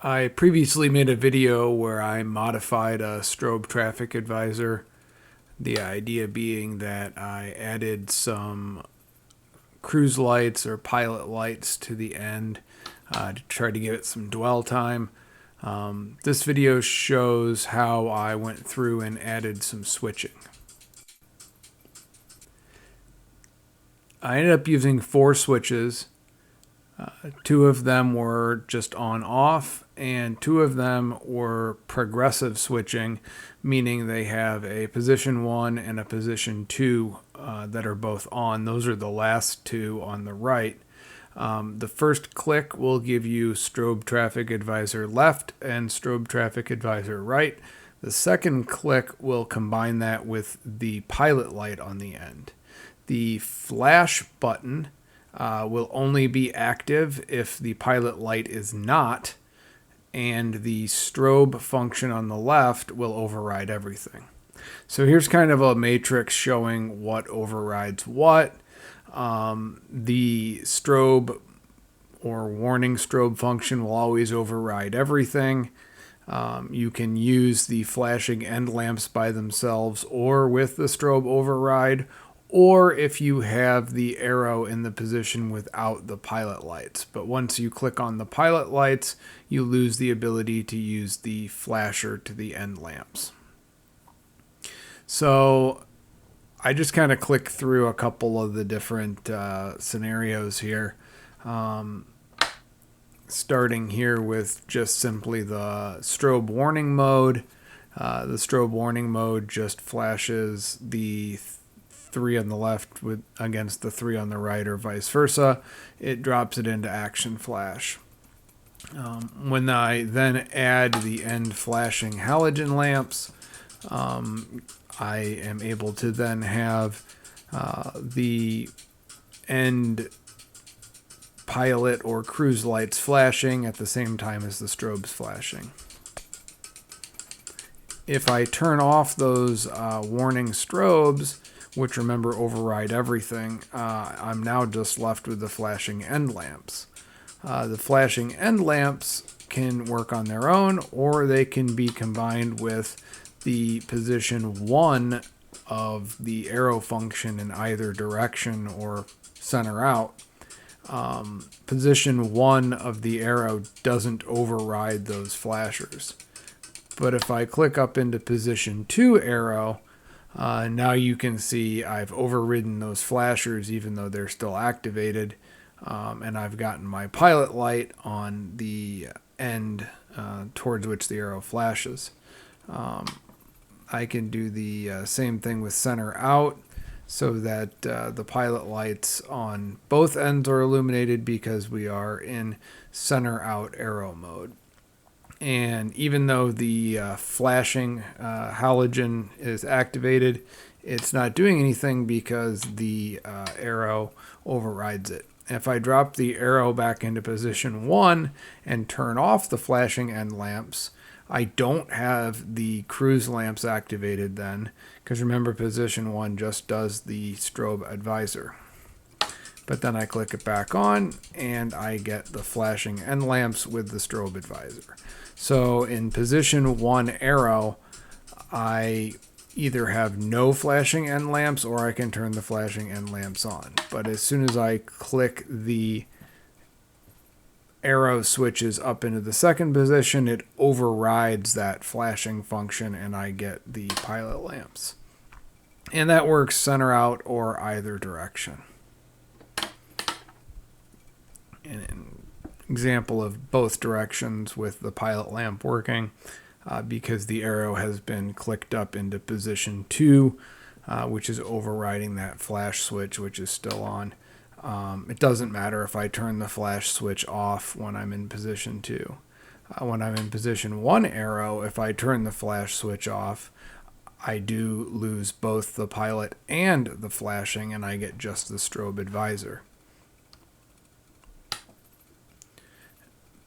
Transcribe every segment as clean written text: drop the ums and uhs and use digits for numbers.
I previously made a video where I modified a strobe traffic advisor. The idea being that I added some cruise lights or pilot lights to the end to try to give it some dwell time. This video shows how I went through and added some switching. I ended up using 4 switches. 2 of them were just on off, and 2 of them were progressive switching, meaning they have a position 1 and a position 2 that are both on. Those are the last 2 on the right. The first click will give you strobe traffic advisor left and strobe traffic advisor right. The second click will combine that with the pilot light on the end. The flash button will only be active if the pilot light is not, and the strobe function on the left will override everything. So here's kind of a matrix showing what overrides what. The strobe or warning strobe function will always override everything. You can use the flashing end lamps by themselves or with the strobe override, or if you have the arrow in the position without the pilot lights. But once you click on the pilot lights, you lose the ability to use the flasher to the end lamps. So I just kind of click through a couple of the different scenarios here. Starting here with just simply the strobe warning mode. The strobe warning mode just flashes the 3 on the left against the 3 on the right, or vice versa. It drops it into action flash. When I then add the end flashing halogen lamps, I am able to then have the end pilot or cruise lights flashing at the same time as the strobes flashing. If I turn off those warning strobes, which remember override everything, I'm now just left with the flashing end lamps. The flashing end lamps can work on their own, or they can be combined with the position 1 of the arrow function in either direction or center out. Position 1 of the arrow doesn't override those flashers. But if I click up into position 2 arrow, now you can see I've overridden those flashers even though they're still activated, and I've gotten my pilot light on the end towards which the arrow flashes. I can do the same thing with center out, so that the pilot lights on both ends are illuminated because we are in center out arrow mode. And even though the flashing halogen is activated, it's not doing anything because the arrow overrides it. If I drop the arrow back into position 1 and turn off the flashing end lamps, I don't have the cruise lamps activated then, because remember, position 1 just does the strobe advisor. But then I click it back on and I get the flashing end lamps with the strobe advisor. So in position 1 arrow, I either have no flashing end lamps or I can turn the flashing end lamps on. But as soon as I click the arrow switches up into the second position, it overrides that flashing function and I get the pilot lamps. And that works center out or either direction. An example of both directions with the pilot lamp working, because the arrow has been clicked up into position 2, which is overriding that flash switch, which is still on. It doesn't matter if I turn the flash switch off when I'm in position 2. When I'm in position 1 arrow, if I turn the flash switch off, I do lose both the pilot and the flashing, and I get just the strobe advisor.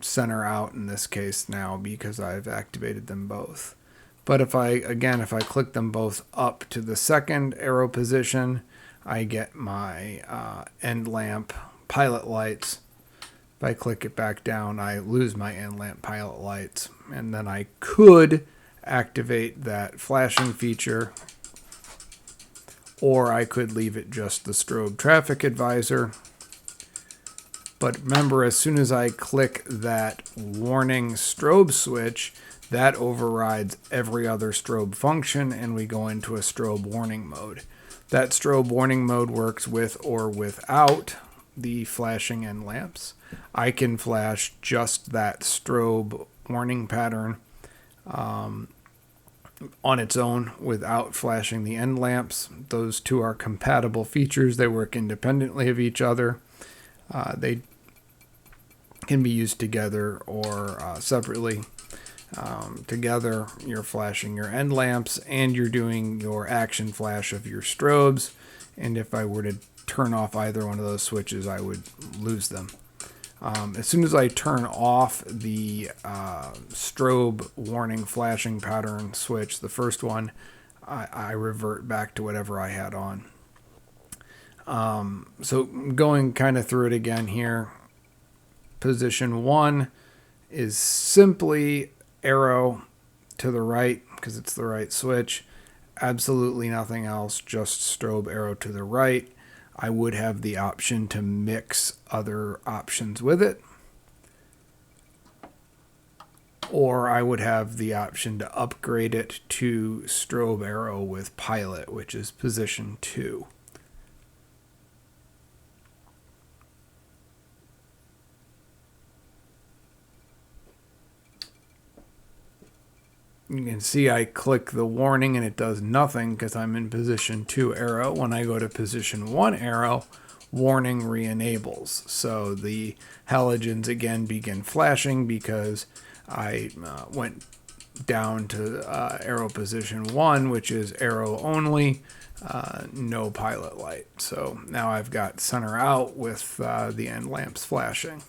Center out in this case now because I've activated them both. But if I click them both up to the second arrow position, I get my end lamp pilot lights If I click it back down, I lose my end lamp pilot lights. And then I could activate that flashing feature, or I could leave it just the strobe traffic advisor. But remember, as soon as I click that warning strobe switch, that overrides every other strobe function, and we go into a strobe warning mode. That strobe warning mode works with or without the flashing end lamps. I can flash just that strobe warning pattern on its own without flashing the end lamps. Those two are compatible features. They work independently of each other. They can be used together or separately. Together, you're flashing your end lamps and you're doing your action flash of your strobes. And if I were to turn off either one of those switches, I would lose them. As soon as I turn off the strobe warning flashing pattern switch, the first one, I revert back to whatever I had on. So going kind of through it again here. Position 1 is simply arrow to the right because it's the right switch. Absolutely nothing else, just strobe arrow to the right. I would have the option to mix other options with it, or I would have the option to upgrade it to strobe arrow with pilot, which is position 2. You can see I click the warning and it does nothing because I'm in position 2 arrow. When I go to position 1 arrow, warning re-enables. So the halogens again begin flashing because I went down to arrow position 1, which is arrow only, no pilot light. So now I've got center out with the end lamps flashing.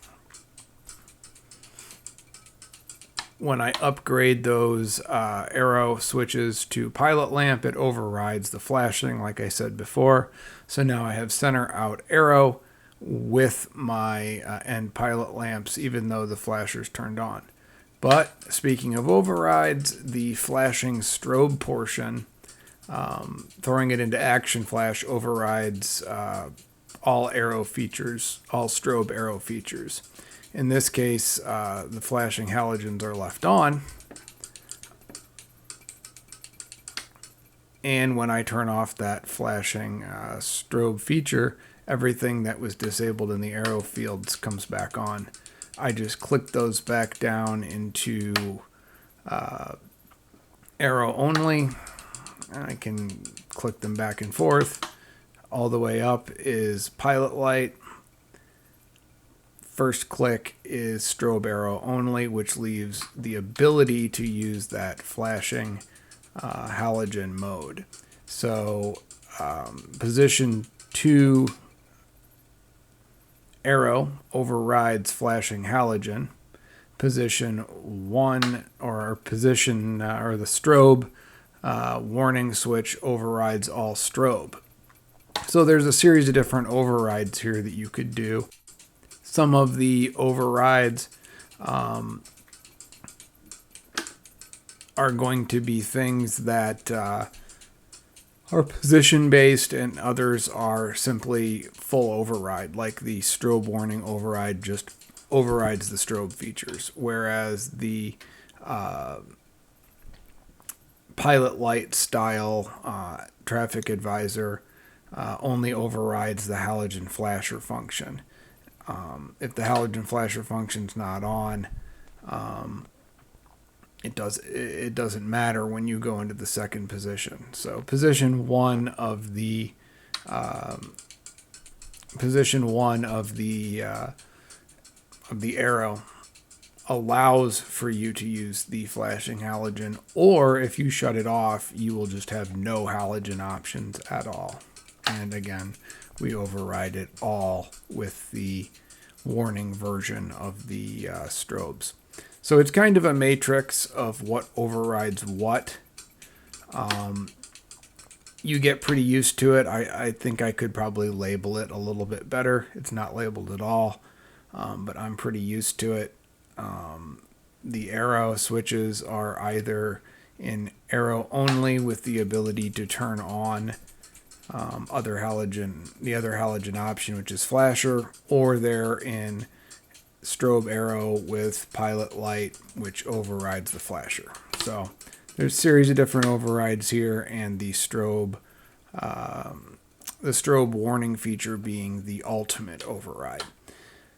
When I upgrade those arrow switches to pilot lamp, it overrides the flashing, like I said before. So now I have center out arrow with my end pilot lamps, even though the flasher's turned on. But speaking of overrides, the flashing strobe portion, throwing it into action flash overrides all arrow features, all strobe arrow features. In this case, the flashing halogens are left on. And when I turn off that flashing strobe feature, everything that was disabled in the arrow fields comes back on. I just click those back down into arrow only. I can click them back and forth. All the way up is pilot light. First click is strobe arrow only, which leaves the ability to use that flashing halogen mode. So position 2 arrow overrides flashing halogen. Position 1 or position or the strobe warning switch overrides all strobe. So there's a series of different overrides here that you could do. Some of the overrides are going to be things that are position based, and others are simply full override, like the strobe warning override just overrides the strobe features, whereas the pilot light style traffic advisor only overrides the halogen flasher function. If the halogen flasher function's not on, it doesn't matter when you go into the second position. So position 1 of the arrow allows for you to use the flashing halogen, or if you shut it off, you will just have no halogen options at all. And again, we override it all with the warning version of the strobes. So it's kind of a matrix of what overrides what. You get pretty used to it. I think I could probably label it a little bit better. It's not labeled at all. but I'm pretty used to it. The arrow switches are either in arrow only with the ability to turn on the other halogen option, which is flasher, or they're in strobe arrow with pilot light, which overrides the flasher. So there's a series of different overrides here, and the strobe warning feature being the ultimate override.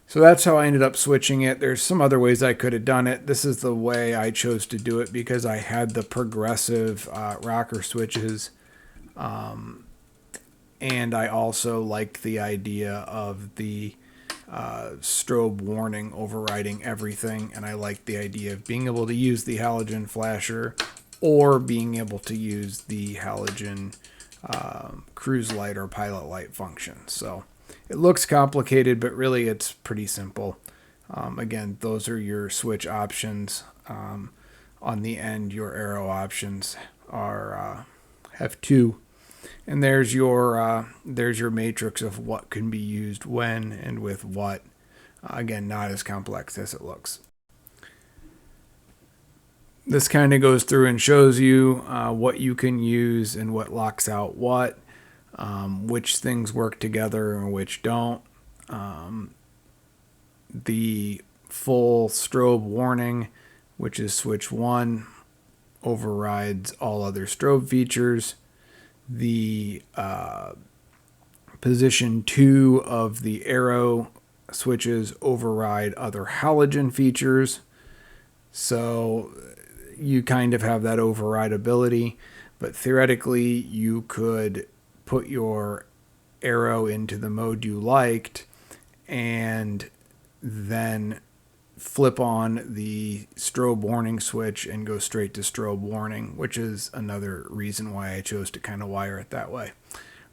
So that's how I ended up switching it. There's some other ways I could have done it. This is the way I chose to do it because I had the progressive rocker switches. And I also liked the idea of the strobe warning overriding everything. And I liked the idea of being able to use the halogen flasher or being able to use the halogen cruise light or pilot light function. So it looks complicated, but really it's pretty simple. Again, those are your switch options. On the end, your arrow options are have two. And there's your matrix of what can be used when and with what. Again, not as complex as it looks. This kind of goes through and shows you what you can use and what locks out what, which things work together and which don't. The full strobe warning, which is switch 1, overrides all other strobe features. The position 2 of the arrow switches override other halogen features. So you kind of have that override ability, but theoretically you could put your arrow into the mode you liked and then flip on the strobe warning switch and go straight to strobe warning, which is another reason why I chose to kind of wire it that way.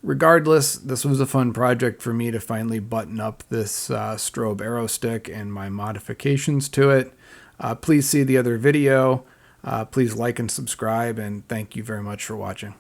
Regardless, this was a fun project for me to finally button up this strobe arrow stick and my modifications to it. Please see the other video. Please like and subscribe, and thank you very much for watching.